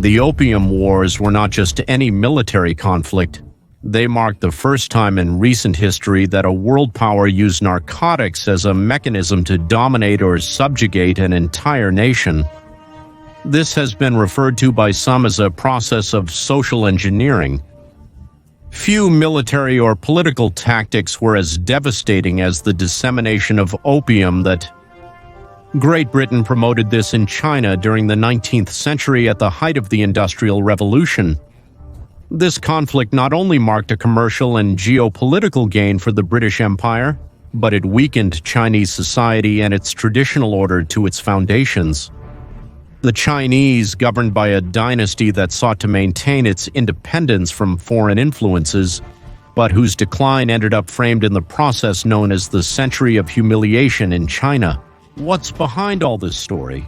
The Opium Wars were not just any military conflict. They marked the first time in recent history that a world power used narcotics as a mechanism to dominate or subjugate an entire nation. This has been referred to by some as a process of social engineering. Few military or political tactics were as devastating as the dissemination of opium that Great Britain promoted this in China during the 19th century at the height of the Industrial Revolution. This conflict not only marked a commercial and geopolitical gain for the British Empire, but it weakened Chinese society and its traditional order to its foundations. The Chinese, governed by a dynasty that sought to maintain its independence from foreign influences, but whose decline ended up framed in the process known as the Century of Humiliation in China. What's behind all this story?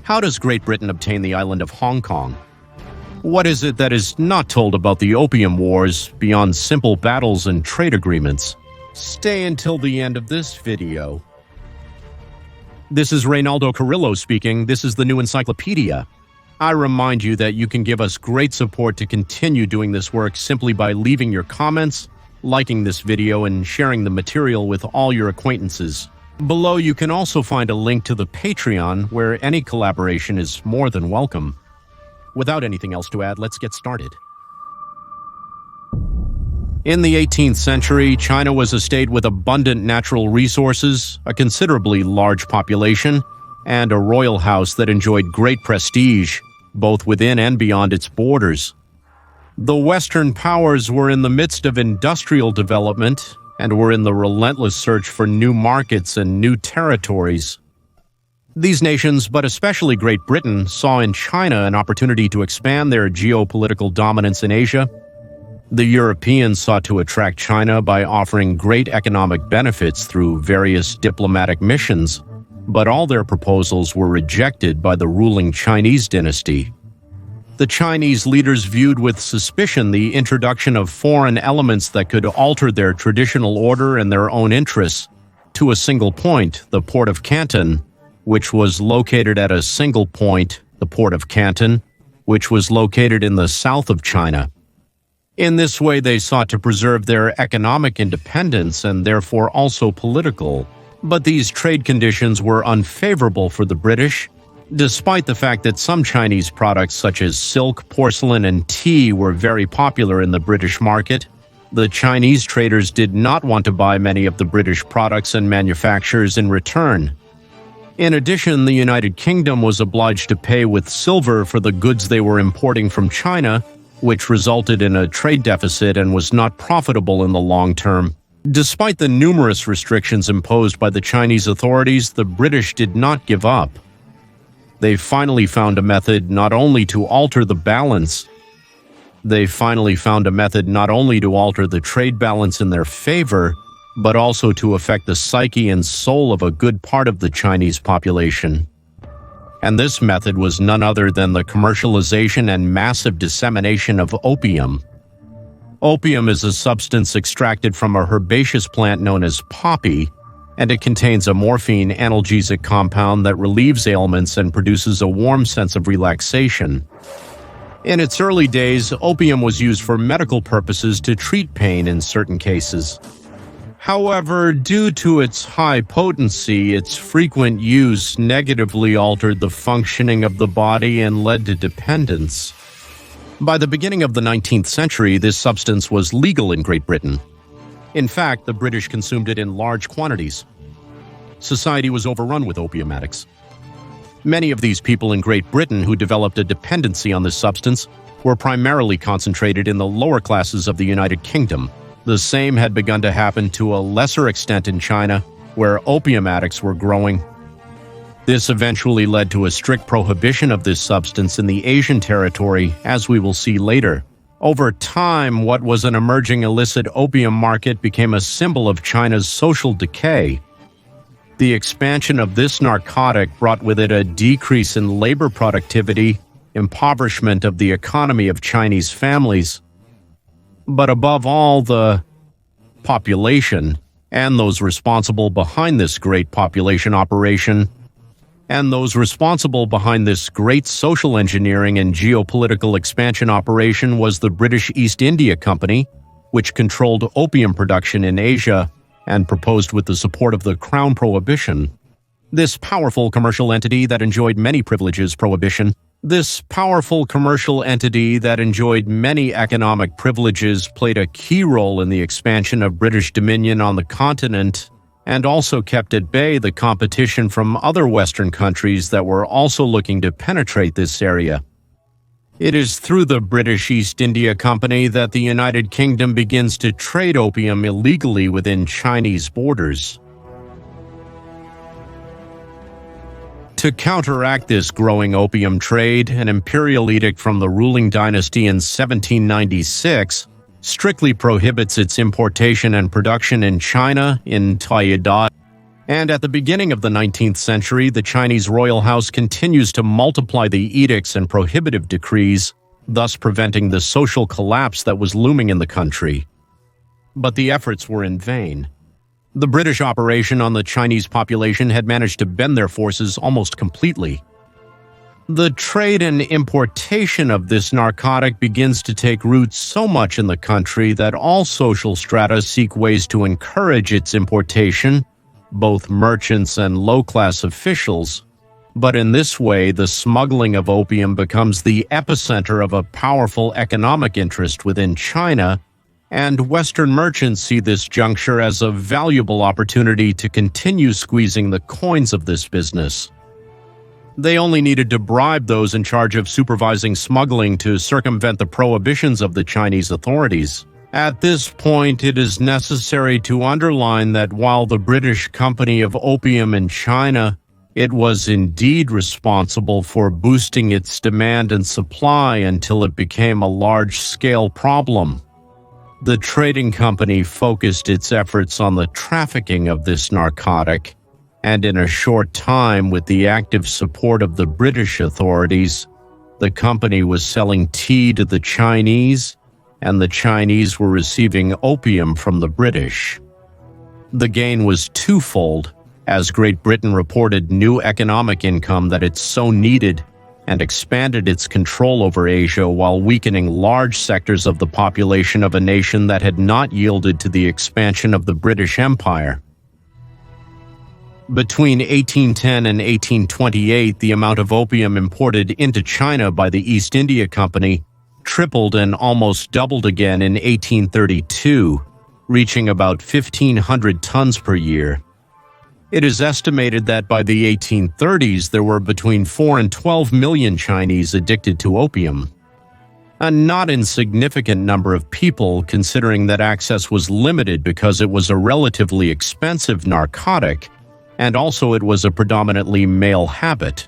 How does Great Britain obtain the island of Hong Kong? What is it that is not told about the Opium Wars beyond simple battles and trade agreements? Stay until the end of this video. This is Reynaldo Carrillo speaking. This is the New Encyclopedia. I remind you that you can give us great support to continue doing this work simply by leaving your comments, liking this video, and sharing the material with all your acquaintances. Below you can also find a link to the Patreon, where any collaboration is more than welcome. Without anything else to add, let's get started. In the 18th century, China was a state with abundant natural resources, a considerably large population, and a royal house that enjoyed great prestige, both within and beyond its borders. The Western powers were in the midst of industrial development and were in the relentless search for new markets and new territories. These nations, but especially Great Britain, saw in China an opportunity to expand their geopolitical dominance in Asia. The Europeans sought to attract China by offering great economic benefits through various diplomatic missions, but all their proposals were rejected by the ruling Chinese dynasty. The Chinese leaders viewed with suspicion the introduction of foreign elements that could alter their traditional order and their own interests to a single point, the port of Canton, which was located at a single point, the port of Canton, which was located in the south of China. In this way, they sought to preserve their economic independence and therefore also political. But these trade conditions were unfavorable for the British, despite the fact that some Chinese products such as silk, porcelain, and tea were very popular in the British market. The Chinese traders did not want to buy many of the British products and manufactures in return. In addition, the United Kingdom was obliged to pay with silver for the goods they were importing from China, which resulted in a trade deficit and was not profitable in the long term. Despite the numerous restrictions imposed by the Chinese authorities, the British did not give up. They finally found a method not only to alter the trade balance in their favor, but also to affect the psyche and soul of a good part of the Chinese population. And this method was none other than the commercialization and massive dissemination of opium. Opium is a substance extracted from a herbaceous plant known as poppy, and it contains a morphine analgesic compound that relieves ailments and produces a warm sense of relaxation. In its early days, opium was used for medical purposes to treat pain in certain cases. However, due to its high potency, its frequent use negatively altered the functioning of the body and led to dependence. By the beginning of the 19th century, this substance was legal in Great Britain. In fact, the British consumed it in large quantities. Society was overrun with opium addicts. Many of these people in Great Britain who developed a dependency on this substance were primarily concentrated in the lower classes of the United Kingdom. The same had begun to happen to a lesser extent in China, where opium addicts were growing. This eventually led to a strict prohibition of this substance in the Asian territory, as we will see later. Over time, what was an emerging illicit opium market became a symbol of China's social decay. The expansion of this narcotic brought with it a decrease in labor productivity, impoverishment of the economy of Chinese families, but above all, the population and those responsible behind this great population operation And those responsible behind this great social engineering and geopolitical expansion operation was the British East India Company, which controlled opium production in Asia and proposed with the support of the Crown Prohibition. This powerful commercial entity that enjoyed many privileges played a key role in the expansion of British dominion on the continent and also kept at bay the competition from other Western countries that were also looking to penetrate this area. It is through the British East India Company that the United Kingdom begins to trade opium illegally within Chinese borders. To counteract this growing opium trade, an imperial edict from the ruling dynasty in 1796 strictly prohibits its importation and production in China, in Taiyuan. And at the beginning of the 19th century, the Chinese royal house continues to multiply the edicts and prohibitive decrees, thus preventing the social collapse that was looming in the country. But the efforts were in vain. The British operation on the Chinese population had managed to bend their forces almost completely. The trade and importation of this narcotic begins to take root so much in the country that all social strata seek ways to encourage its importation, both merchants and low-class officials. But in this way, the smuggling of opium becomes the epicenter of a powerful economic interest within China, and Western merchants see this juncture as a valuable opportunity to continue squeezing the coins of this business. They only needed to bribe those in charge of supervising smuggling to circumvent the prohibitions of the Chinese authorities. At this point, it is necessary to underline that while the British Company of Opium in China, it was indeed responsible for boosting its demand and supply until it became a large-scale problem. The trading company focused its efforts on the trafficking of this narcotic, and in a short time, with the active support of the British authorities, the company was selling tea to the Chinese, and the Chinese were receiving opium from the British. The gain was twofold, as Great Britain reported new economic income that it so needed and expanded its control over Asia while weakening large sectors of the population of a nation that had not yielded to the expansion of the British Empire. Between 1810 and 1828, the amount of opium imported into China by the East India Company tripled and almost doubled again in 1832, reaching about 1,500 tons per year. It is estimated that by the 1830s, there were between 4 and 12 million Chinese addicted to opium. A not insignificant number of people, considering that access was limited because it was a relatively expensive narcotic, and also it was a predominantly male habit.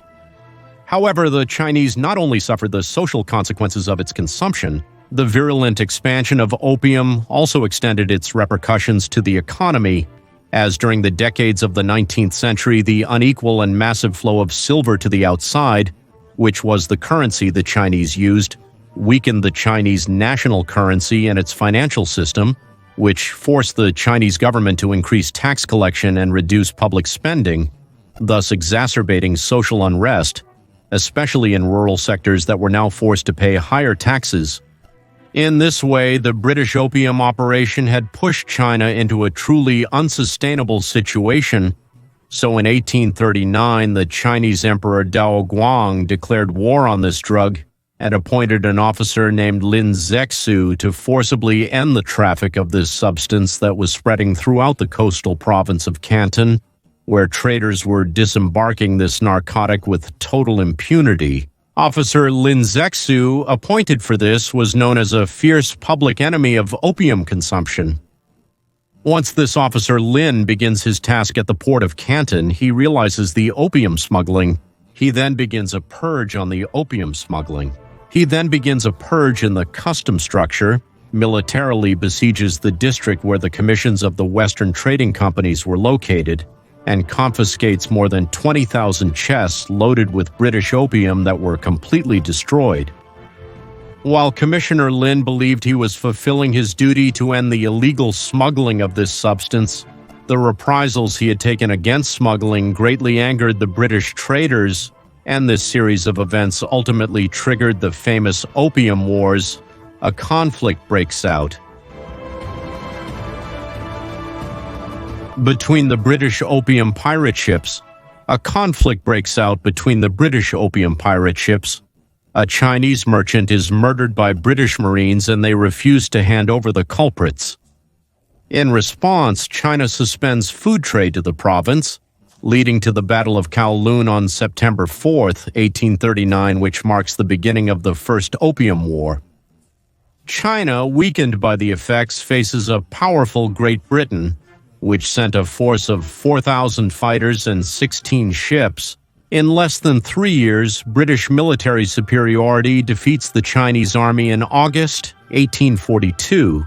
However, the Chinese not only suffered the social consequences of its consumption, the virulent expansion of opium also extended its repercussions to the economy, as during the decades of the 19th century, the unequal and massive flow of silver to the outside, which was the currency the Chinese used, weakened the Chinese national currency and its financial system, which forced the Chinese government to increase tax collection and reduce public spending, thus exacerbating social unrest, especially in rural sectors that were now forced to pay higher taxes. In this way, the British opium operation had pushed China into a truly unsustainable situation, so in 1839 the Chinese Emperor Dao Guang declared war on this drug and appointed an officer named Lin Zexu to forcibly end the traffic of this substance that was spreading throughout the coastal province of Canton, where traders were disembarking this narcotic with total impunity. Officer Lin Zexu, appointed for this, was known as a fierce public enemy of opium consumption. Once this officer Lin begins his task at the port of Canton, he realizes the opium smuggling. He then begins a purge on the opium smuggling. He then begins a purge in the custom structure, militarily besieges the district where the commissions of the Western trading companies were located, and confiscates more than 20,000 chests loaded with British opium that were completely destroyed. While Commissioner Lin believed he was fulfilling his duty to end the illegal smuggling of this substance, The reprisals he had taken against smuggling greatly angered the British traders, and this series of events ultimately triggered the famous Opium Wars. A conflict breaks out between the British opium pirate ships. A conflict breaks out between the British opium pirate ships. A Chinese merchant is murdered by British Marines and they refuse to hand over the culprits. In response, China suspends food trade to the province, leading to the Battle of Kowloon on September 4, 1839, which marks the beginning of the First Opium War. China, weakened by the effects, faces a powerful Great Britain, which sent a force of 4,000 fighters and 16 ships. In less than 3 years, British military superiority defeats the Chinese army in August 1842.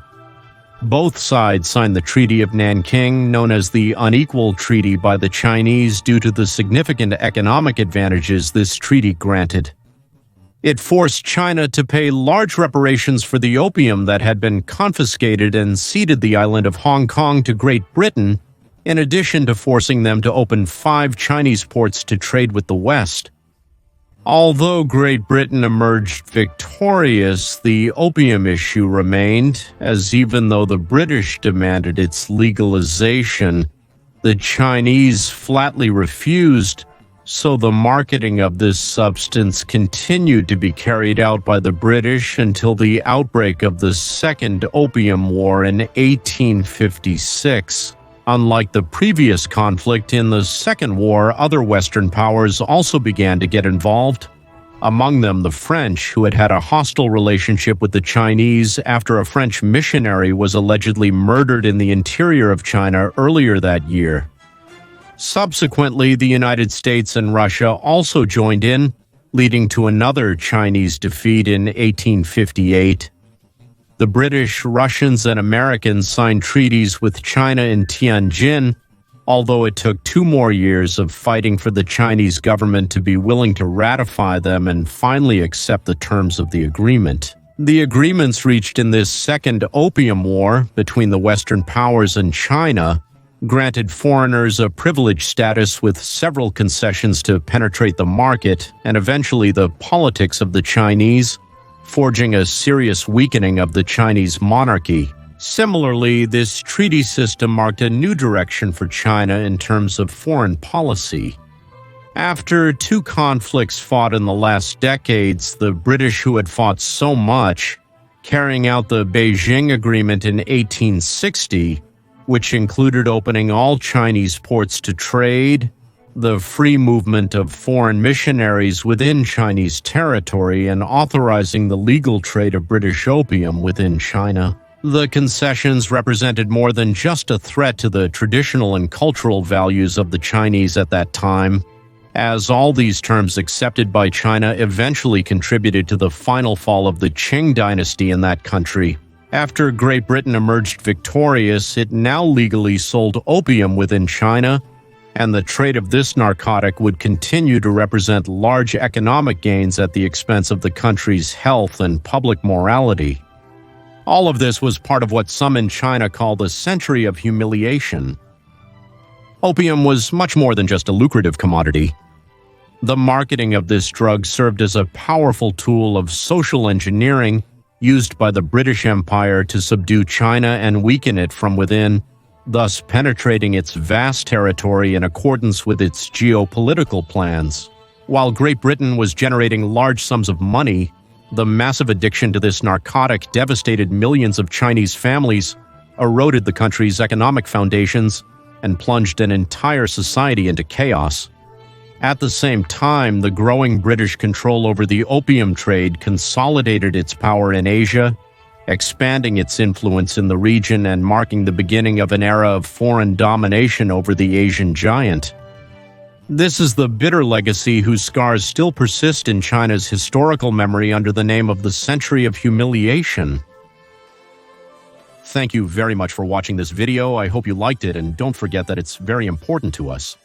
Both sides signed the Treaty of Nanking, known as the Unequal Treaty by the Chinese due to the significant economic advantages this treaty granted. It forced China to pay large reparations for the opium that had been confiscated and ceded the island of Hong Kong to Great Britain, in addition to forcing them to open 5 Chinese ports to trade with the West. Although Great Britain emerged victorious, the opium issue remained, as even though the British demanded its legalization, the Chinese flatly refused, so the marketing of this substance continued to be carried out by the British until the outbreak of the Second Opium War in 1856. Unlike the previous conflict in the Second War, other Western powers also began to get involved. Among them, the French, who had had a hostile relationship with the Chinese after a French missionary was allegedly murdered in the interior of China earlier that year. Subsequently, the United States and Russia also joined in, leading to another Chinese defeat in 1858. The British, Russians, and Americans signed treaties with China in Tianjin, although it took 2 more years of fighting for the Chinese government to be willing to ratify them and finally accept the terms of the agreement. The agreements reached in this Second Opium War between the Western powers and China granted foreigners a privileged status with several concessions to penetrate the market and eventually the politics of the Chinese, forging a serious weakening of the Chinese monarchy. Similarly, this treaty system marked a new direction for China in terms of foreign policy. After 2 conflicts fought in the last decades, the British, who had fought so much, carrying out the Beijing Agreement in 1860, which included opening all Chinese ports to trade, the free movement of foreign missionaries within Chinese territory, and authorizing the legal trade of British opium within China. The concessions represented more than just a threat to the traditional and cultural values of the Chinese at that time, as all these terms accepted by China eventually contributed to the final fall of the Qing dynasty in that country. After Great Britain emerged victorious, it now legally sold opium within China, and the trade of this narcotic would continue to represent large economic gains at the expense of the country's health and public morality. All of this was part of what some in China call the Century of Humiliation. Opium was much more than just a lucrative commodity. The marketing of this drug served as a powerful tool of social engineering used by the British Empire to subdue China and weaken it from within, thus penetrating its vast territory in accordance with its geopolitical plans. While Great Britain was generating large sums of money, the massive addiction to this narcotic devastated millions of Chinese families, eroded the country's economic foundations, and plunged an entire society into chaos. At the same time, the growing British control over the opium trade consolidated its power in Asia, expanding its influence in the region and marking the beginning of an era of foreign domination over the Asian giant. This is the bitter legacy whose scars still persist in China's historical memory under the name of the Century of Humiliation. Thank you very much for watching this video. I hope you liked it, and don't forget that it's very important to us.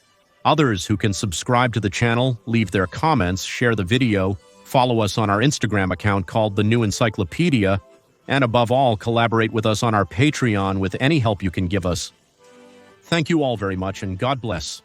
Others who can subscribe to the channel, leave their comments, share the video, follow us on our Instagram account called The New Encyclopedia, and above all, collaborate with us on our Patreon with any help you can give us. Thank you all very much, and God bless.